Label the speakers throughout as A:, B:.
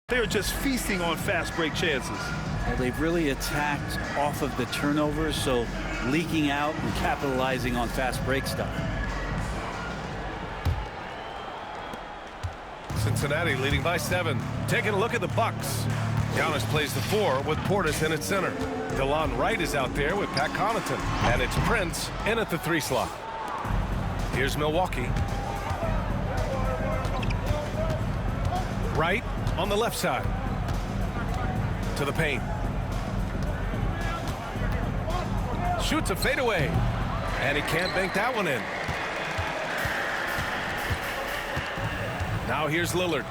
A: They're just feasting on fast break chances.
B: Well, they've really attacked off of the turnovers, so leaking out and capitalizing on fast break stuff.
C: Cincinnati leading by 7. Taking a look at the Bucks. Giannis plays the 4 with Portis in at center. DeLon Wright is out there with Pat Connaughton. And it's Prince in at the 3 slot. Here's Milwaukee. Wright on the left side. To the paint. Shoots a fadeaway. And he can't bank that one in. Now here's Lillard.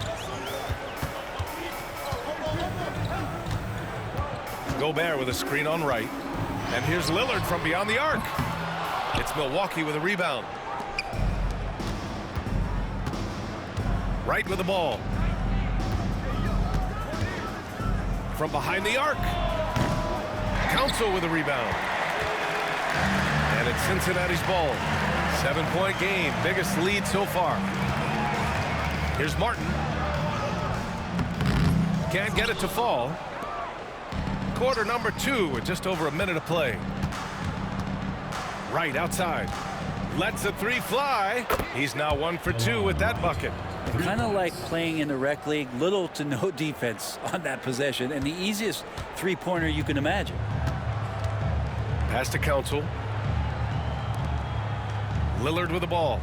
C: Gobert with a screen on Wright. And here's Lillard from beyond the arc. It's Milwaukee with a rebound. Wright with the ball. From behind the arc. Council with a rebound. And it's Cincinnati's ball. 7-point game. Biggest lead so far. Here's Martin. Can't get it to fall. Quarter number 2 with just over a minute to play. Wright outside. Lets the 3 fly. He's now 1 for 2 with that bucket.
B: Kind of like playing in the rec league, little to no defense on that possession, and the easiest three-pointer you can imagine.
C: Pass to Council. Lillard with the ball.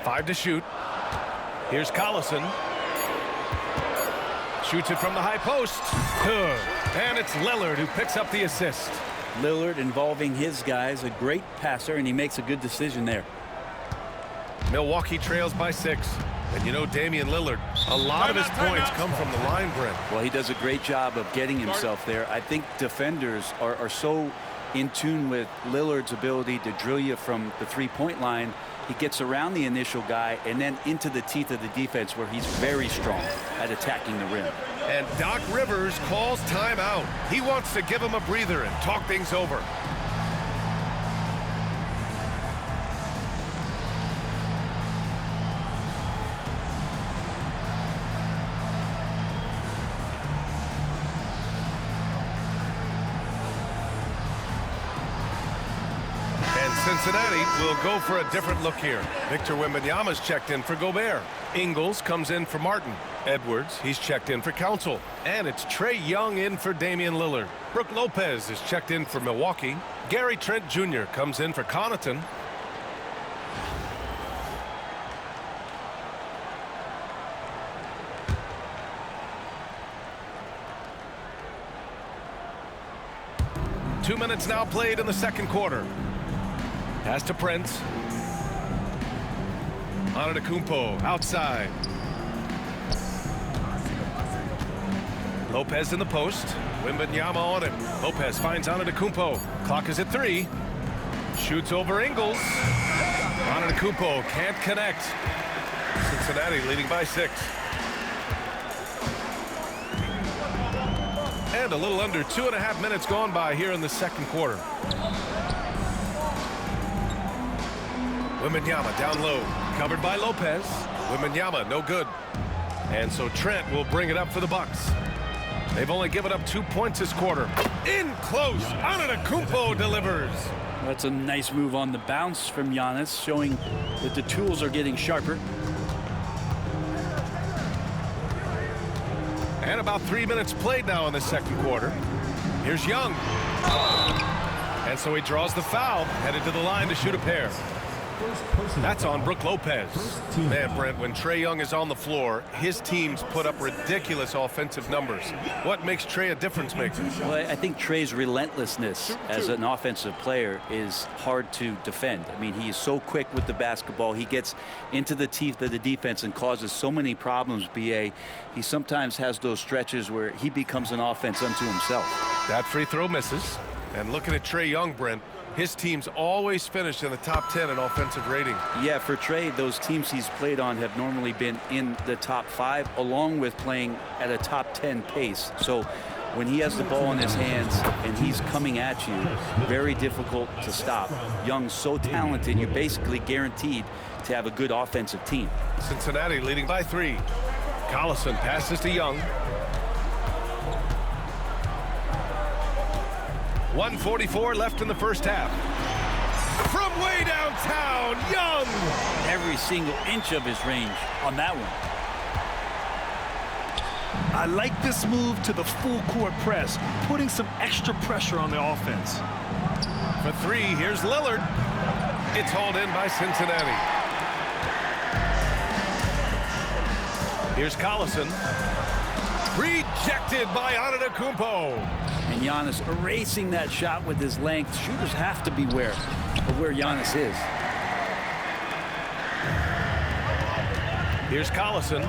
C: Five to shoot. Here's Collison. Shoots it from the high post. And it's Lillard who picks up the assist.
B: Lillard involving his guys, a great passer, and he makes a good decision there.
C: Milwaukee trails by 6. And you know Damian Lillard, a lot of his points come from the line, Brent.
B: Well, he does a great job of getting himself there. I think defenders are so in tune with Lillard's ability to drill you from the three-point line. He gets around the initial guy and then into the teeth of the defense where he's very strong at attacking the rim.
C: And Doc Rivers calls timeout. He wants to give him a breather and talk things over. Cincinnati will go for a different look here. Victor Wembanyama's checked in for Gobert. Ingles comes in for Martin. Edwards, he's checked in for Council. And it's Trae Young in for Damian Lillard. Brook Lopez is checked in for Milwaukee. Gary Trent Jr. comes in for Connaughton. Two minutes now played in the second quarter. Pass to Prince. Antetokounmpo outside. Lopez in the post. Wembanyama on it. Lopez finds Antetokounmpo. Clock is at 3. Shoots over Ingles. Antetokounmpo can't connect. Cincinnati leading by 6. And a little under 2.5 minutes gone by here in the second quarter. Wembanyama down low, covered by Lopez. Wembanyama no good. And so Trent will bring it up for the Bucks. They've only given up 2 points this quarter. In close, Antetokounmpo delivers.
B: That's a nice move on the bounce from Giannis, showing that the tools are getting sharper.
C: And about 3 minutes played now in the second quarter. Here's Young. And so he draws the foul, headed to the line to shoot a pair. That's on Brook Lopez. Man, Brent, when Trae Young is on the floor, his teams put up ridiculous offensive numbers. What makes Trae a difference maker?
B: Well, I think Trae's relentlessness as an offensive player is hard to defend. I mean, he is so quick with the basketball. He gets into the teeth of the defense and causes so many problems, B.A. He sometimes has those stretches where he becomes an offense unto himself.
C: That free throw misses. And looking at Trae Young, Brent, his teams always finish in the top 10 in offensive rating.
B: Yeah, for Trae, those teams he's played on have normally been in the top 5, along with playing at a top 10 pace. So When he has the ball in his hands and he's coming at you, very difficult to stop. Young's so talented, you're basically guaranteed to have a good offensive team.
C: Cincinnati leading by 3. Collison passes to Young. 1:44 left in the first half. From way downtown, Young!
B: Every single inch of his range on that one.
A: I like this move to the full court press, putting some extra pressure on the offense.
C: For 3, here's Lillard. It's hauled in by Cincinnati. Here's Collison. Rejected by Antetokounmpo.
B: And Giannis erasing that shot with his length. Shooters have to beware of where Giannis is.
C: Here's Collison.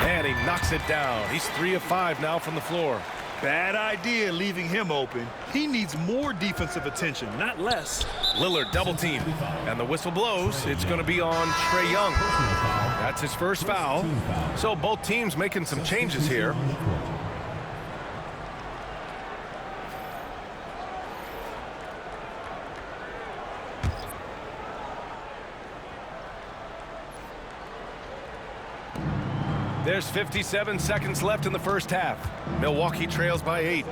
C: And he knocks it down. He's 3 of 5 now from the floor.
A: Bad idea leaving him open. He needs more defensive attention, not less.
C: Lillard double team. And the whistle blows. It's going to be on Trae Young. That's his first foul. So both teams making some changes here. There's 57 seconds left in the first half. Milwaukee trails by 8.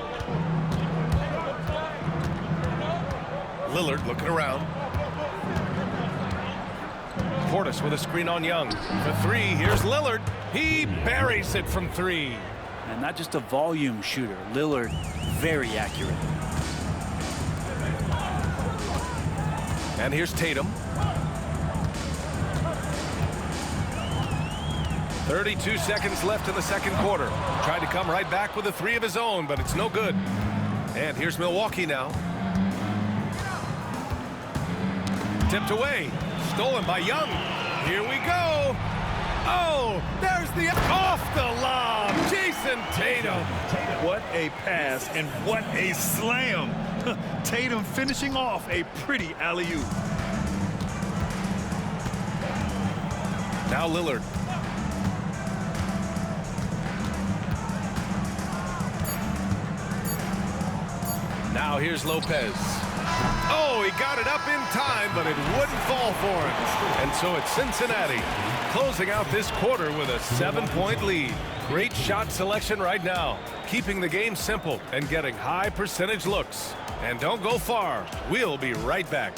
C: Lillard looking around. Portis with a screen on Young. For 3, here's Lillard. He buries it from 3.
B: And not just a volume shooter. Lillard, very accurate.
C: And here's Tatum. 32 seconds left in the second quarter. Tried to come right back with a 3 of his own, but it's no good. And here's Milwaukee now. Tipped away. Stolen by Young. Here we go. Oh, there's the off the lob. Jason Tatum.
A: What a pass and what a slam. Tatum finishing off a pretty alley-oop.
C: Now Lillard. Now here's Lopez. Oh, he got it up in time, but it wouldn't fall for him. And so it's Cincinnati closing out this quarter with a 7-point lead. Great shot selection right now, keeping the game simple and getting high percentage looks. And don't go far. We'll be right back.